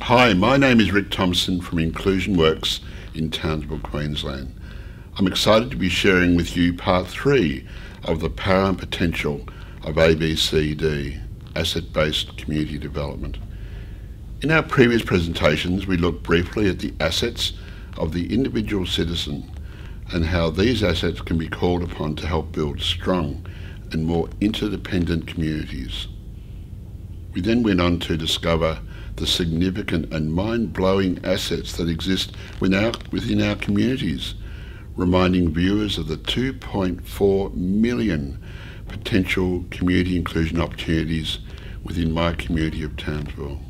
Hi, my name is Rick Thompson from Inclusion Works in Townsville, Queensland. I'm excited to be sharing with you part 3 of the power and potential of ABCD, asset-based community development. In our previous presentations, we looked briefly at the assets of the individual citizen and how these assets can be called upon to help build strong and more interdependent communities. We then went on to discover the significant and mind-blowing assets that exist within our communities, reminding viewers of the 2.4 million potential community inclusion opportunities within my community of Townsville.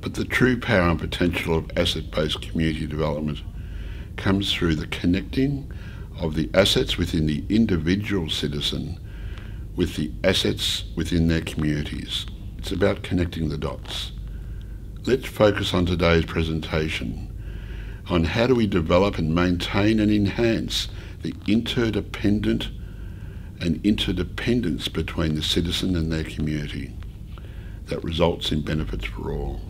But the true power and potential of asset-based community development comes through the connecting of the assets within the individual citizen with the assets within their communities. It's about connecting the dots. Let's focus on today's presentation on how do we develop and maintain and enhance the interdependent and interdependence between the citizen and their community that results in benefits for all.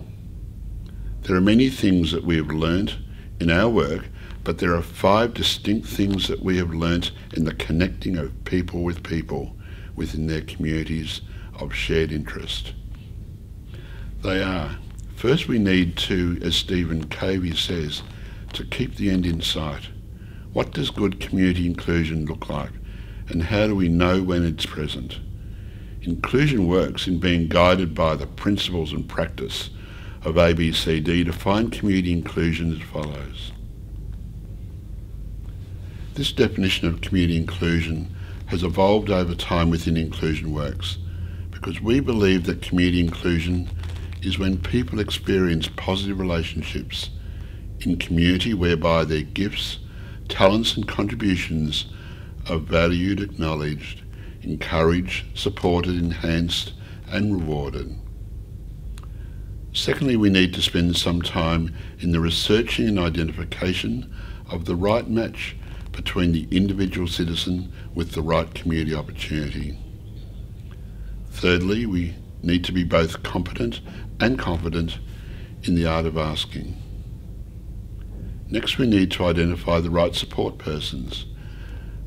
There are many things that we have learnt in our work, but there are 5 distinct things that we have learnt in the connecting of people with people within their communities of shared interest. They are, first we need to, as Stephen Covey says, to keep the end in sight. What does good community inclusion look like, and how do we know when it's present? Inclusion works in being guided by the principles and practice of ABCD to find community inclusion as follows. This definition of community inclusion has evolved over time within Inclusion Works because we believe that community inclusion is when people experience positive relationships in community whereby their gifts, talents and contributions are valued, acknowledged, encouraged, supported, enhanced and rewarded. Secondly, we need to spend some time in the researching and identification of the right match between the individual citizen with the right community opportunity. Thirdly, we need to be both competent and confident in the art of asking. Next, we need to identify the right support persons.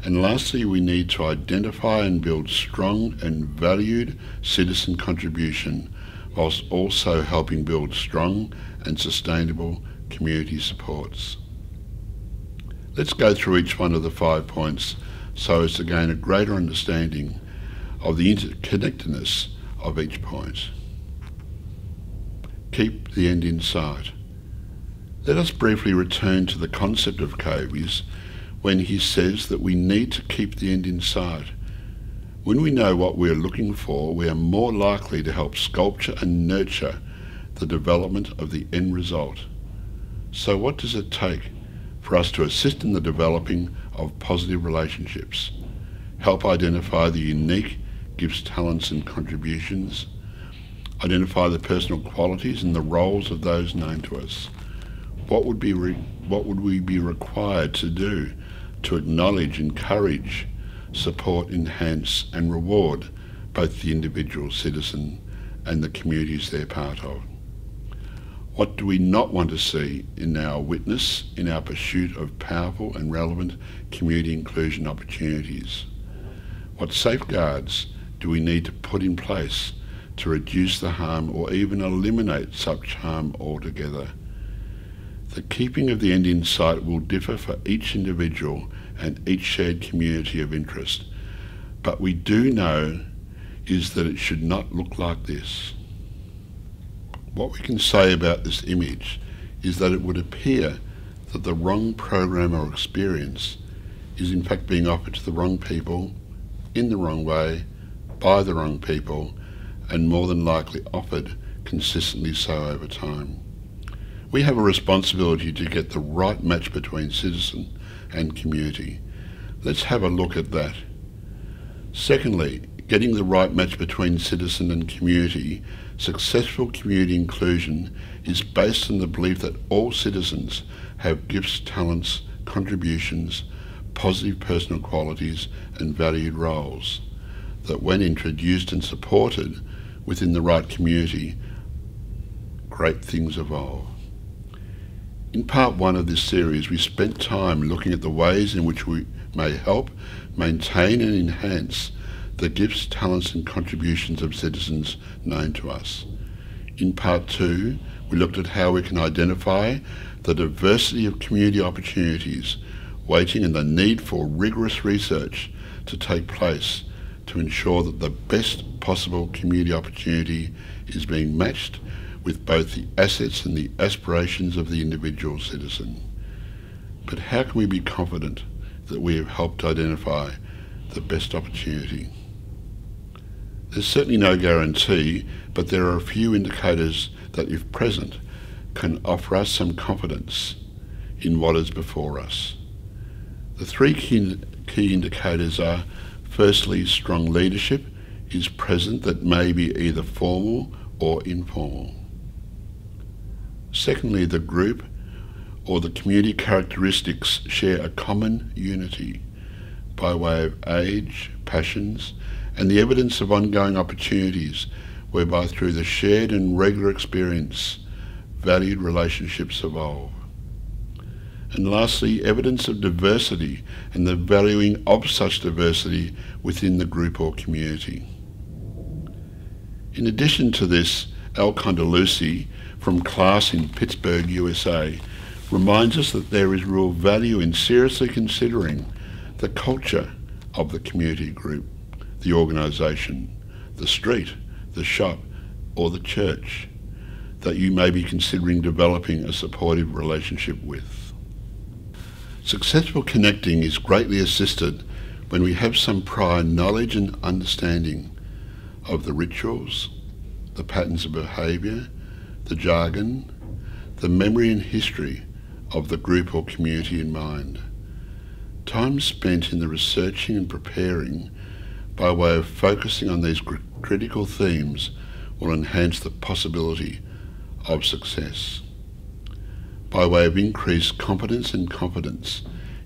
And lastly, we need to identify and build strong and valued citizen contribution whilst also helping build strong and sustainable community supports. Let's go through each one of the 5 points so as to gain a greater understanding of the interconnectedness of each point. Keep the end in sight. Let us briefly return to the concept of Covey's when he says that we need to keep the end in sight. When we know what we are looking for, we are more likely to help sculpture and nurture the development of the end result. So what does it take for us to assist in the developing of positive relationships, help identify the unique gifts, talents and contributions, identify the personal qualities and the roles of those known to us? What would we be required to do to acknowledge, encourage, support, enhance and reward both the individual citizen and the communities they're part of? What do we not want to see in our witness, in our pursuit of powerful and relevant community inclusion opportunities? What safeguards do we need to put in place to reduce the harm or even eliminate such harm altogether? The keeping of the end in sight will differ for each individual and each shared community of interest, but we do know is that it should not look like this. What we can say about this image is that it would appear that the wrong program or experience is in fact being offered to the wrong people, in the wrong way, by the wrong people, and more than likely offered consistently so over time. We have a responsibility to get the right match between citizen and community. Let's have a look at that. Secondly, getting the right match between citizen and community, successful community inclusion is based on the belief that all citizens have gifts, talents, contributions, positive personal qualities and valued roles that when introduced and supported within the right community great things evolve. In part one of this series, we spent time looking at the ways in which we may help, maintain and enhance the gifts, talents and contributions of citizens known to us. In part two, we looked at how we can identify the diversity of community opportunities waiting and the need for rigorous research to take place to ensure that the best possible community opportunity is being matched with both the assets and the aspirations of the individual citizen. But how can we be confident that we have helped identify the best opportunity? There's certainly no guarantee, but there are a few indicators that, if present, can offer us some confidence in what is before us. The three key indicators are, firstly, strong leadership is present that may be either formal or informal. Secondly, the group or the community characteristics share a common unity by way of age, passions, and the evidence of ongoing opportunities whereby through the shared and regular experience, valued relationships evolve. And lastly, evidence of diversity and the valuing of such diversity within the group or community. In addition to this, Al Condalusi from class in Pittsburgh, USA, reminds us that there is real value in seriously considering the culture of the community group, the organisation, the street, the shop, or the church that you may be considering developing a supportive relationship with. Successful connecting is greatly assisted when we have some prior knowledge and understanding of the rituals, the patterns of behaviour, the jargon, the memory and history of the group or community in mind. Time spent in the researching and preparing by way of focusing on these critical themes will enhance the possibility of success, by way of increased competence and confidence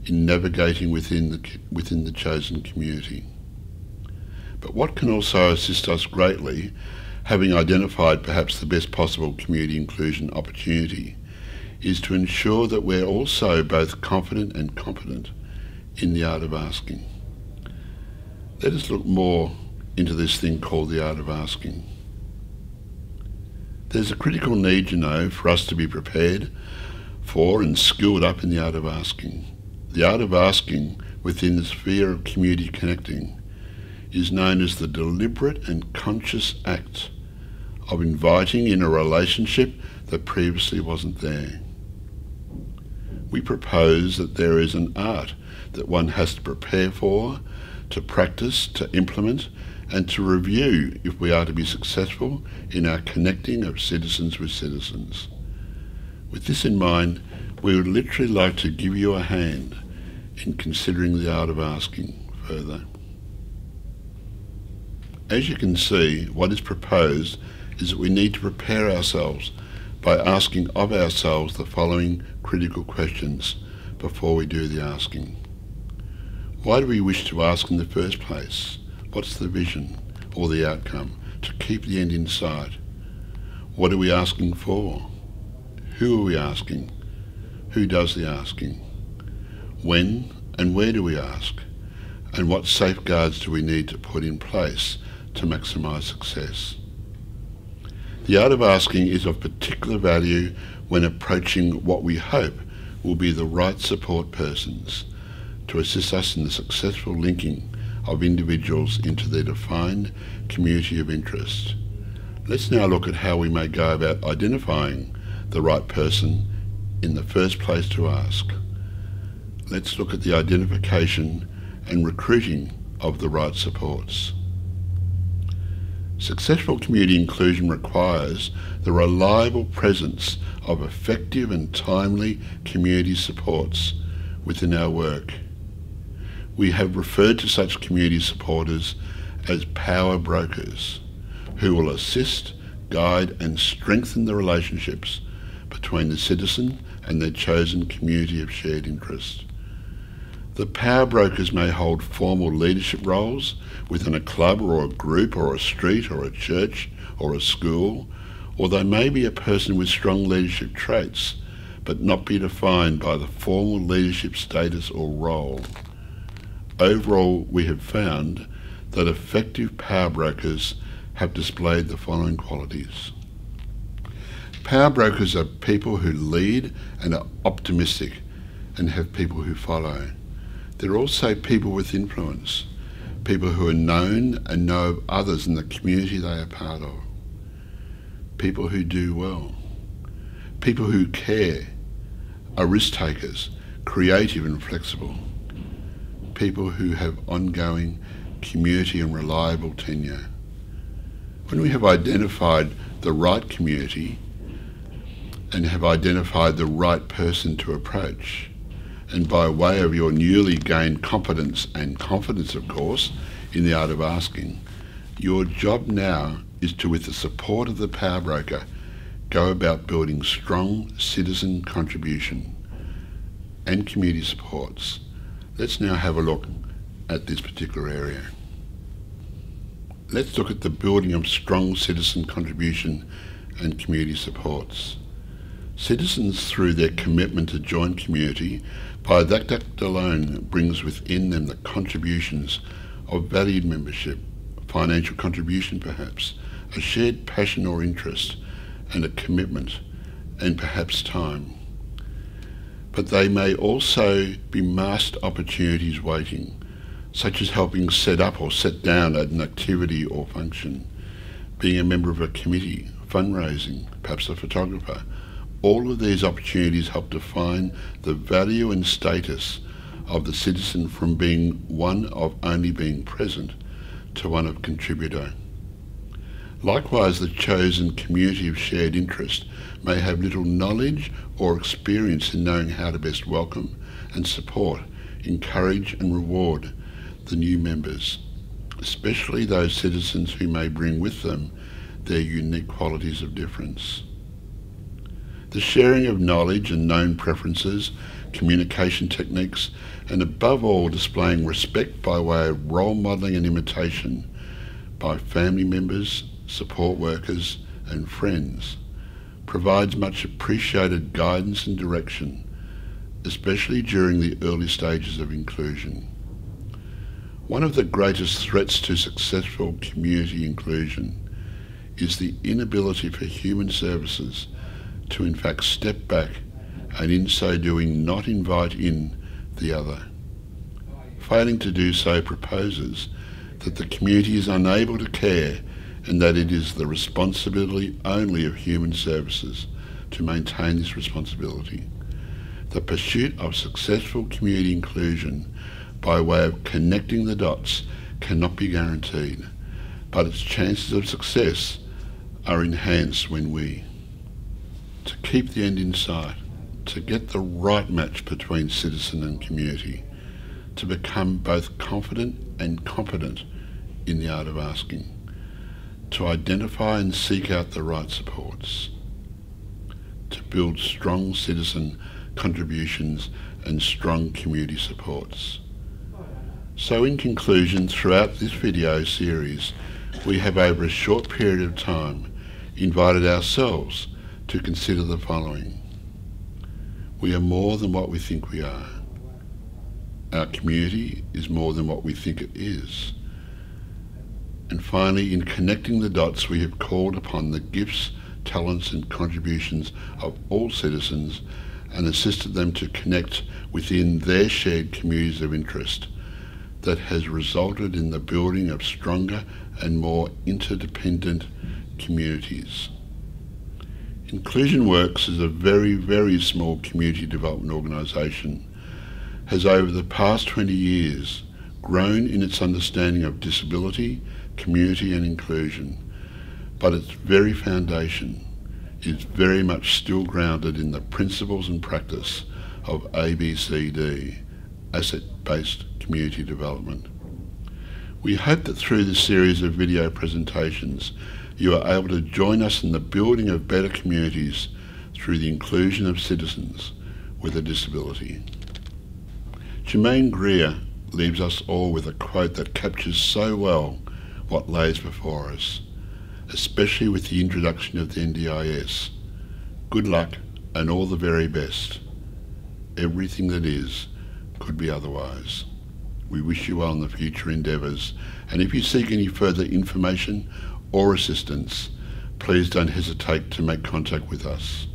in navigating within the chosen community. But what can also assist us greatly, having identified perhaps the best possible community inclusion opportunity, is to ensure that we're also both confident and competent in the art of asking. Let us look more into this thing called the art of asking. There's a critical need, for us to be prepared for and skilled up in the art of asking. The art of asking within the sphere of community connecting is known as the deliberate and conscious act of inviting in a relationship that previously wasn't there. We propose that there is an art that one has to prepare for, to practice, to implement, and to review if we are to be successful in our connecting of citizens with citizens. With this in mind, we would literally like to give you a hand in considering the art of asking further. As you can see, what is proposed is that we need to prepare ourselves by asking of ourselves the following critical questions before we do the asking. Why do we wish to ask in the first place? What's the vision or the outcome? To keep the end in sight. What are we asking for? Who are we asking? Who does the asking? When and where do we ask? And what safeguards do we need to put in place to maximise success? The art of asking is of particular value when approaching what we hope will be the right support persons to assist us in the successful linking of individuals into their defined community of interest. Let's now look at how we may go about identifying the right person in the first place to ask. Let's look at the identification and recruiting of the right supports. Successful community inclusion requires the reliable presence of effective and timely community supports within our work. We have referred to such community supporters as power brokers, who will assist, guide and strengthen the relationships between the citizen and their chosen community of shared interest. The power brokers may hold formal leadership roles within a club or a group or a street or a church or a school or they may be a person with strong leadership traits, but not be defined by the formal leadership status or role. Overall, we have found that effective power brokers have displayed the following qualities. Power brokers are people who lead and are optimistic and have people who follow. They're also people with influence, people who are known and know of others in the community they are part of, people who do well, people who care, are risk takers, creative and flexible, people who have ongoing community and reliable tenure. When we have identified the right community and have identified the right person to approach, and by way of your newly gained competence and confidence, of course, in the art of asking, your job now is to, with the support of the power broker, go about building strong citizen contribution and community supports. Let's now have a look at this particular area. Let's look at the building of strong citizen contribution and community supports. Citizens, through their commitment to join community, by that act alone brings within them the contributions of valued membership, financial contribution perhaps, a shared passion or interest, and a commitment, and perhaps time. But they may also be masked opportunities waiting, such as helping set up or set down an activity or function, being a member of a committee, fundraising, perhaps a photographer. All of these opportunities help define the value and status of the citizen from being one of only being present to one of contributor. Likewise, the chosen community of shared interest may have little knowledge or experience in knowing how to best welcome and support, encourage and reward the new members, especially those citizens who may bring with them their unique qualities of difference. The sharing of knowledge and known preferences, communication techniques, and above all displaying respect by way of role modelling and imitation by family members, support workers and friends provides much appreciated guidance and direction, especially during the early stages of inclusion. One of the greatest threats to successful community inclusion is the inability for human services to in fact step back and in so doing not invite in the other. Failing to do so proposes that the community is unable to care and that it is the responsibility only of human services to maintain this responsibility. The pursuit of successful community inclusion by way of connecting the dots cannot be guaranteed, but its chances of success are enhanced when we to keep the end in sight, to get the right match between citizen and community, to become both confident and competent in the art of asking, to identify and seek out the right supports, to build strong citizen contributions and strong community supports. So in conclusion, throughout this video series, we have over a short period of time invited ourselves to consider the following. We are more than what we think we are. Our community is more than what we think it is. And finally, in connecting the dots, we have called upon the gifts, talents and contributions of all citizens and assisted them to connect within their shared communities of interest that has resulted in the building of stronger and more interdependent communities. Inclusion Works is a very, very small community development organisation, has over the past 20 years grown in its understanding of disability, community and inclusion, but its very foundation is very much still grounded in the principles and practice of ABCD, asset-based community development. We hope that through this series of video presentations you are able to join us in the building of better communities through the inclusion of citizens with a disability. Germaine Greer leaves us all with a quote that captures so well what lays before us. especially with the introduction of the NDIS. Good luck and all the very best. Everything that is could be otherwise. We wish you well in the future endeavours, and if you seek any further information or assistance, please don't hesitate to make contact with us.